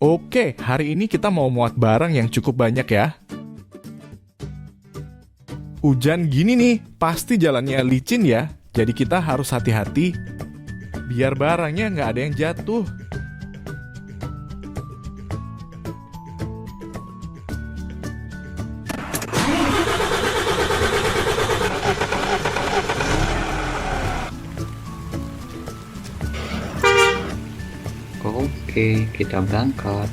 Oke, hari ini kita mau muat barang yang cukup banyak ya. Hujan gini nih, pasti jalannya licin ya. Jadi kita harus hati-hati, biar barangnya nggak ada yang jatuh. Oke, kita berangkat.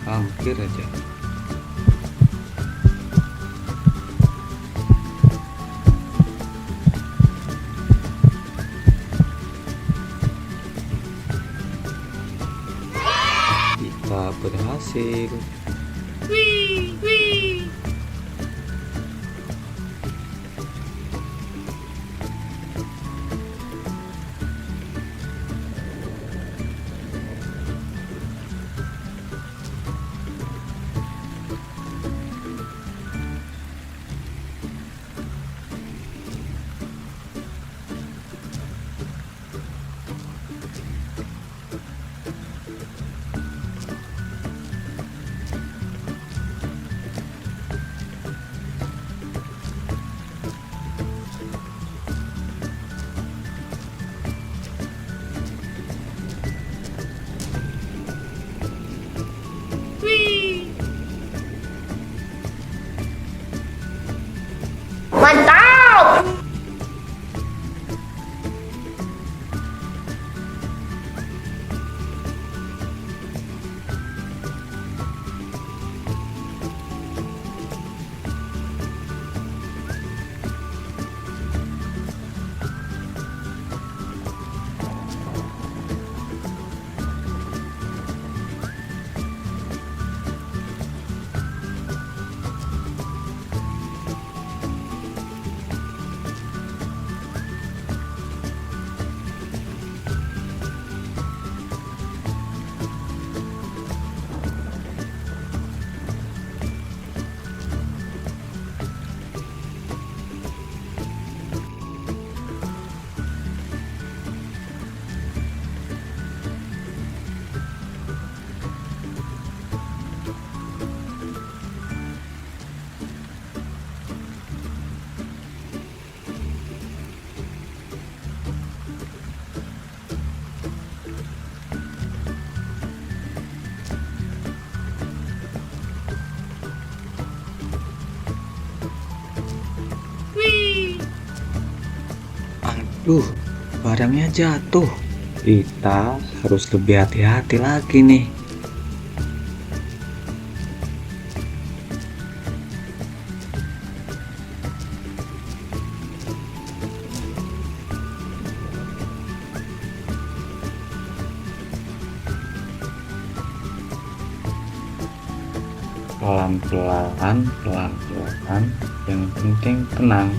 Hampir aja. Kita berhasil. Mantap! Aduh, barangnya jatuh. Kita harus lebih hati-hati lagi nih. Pelan-pelan, pelan-pelan. Yang penting tenang.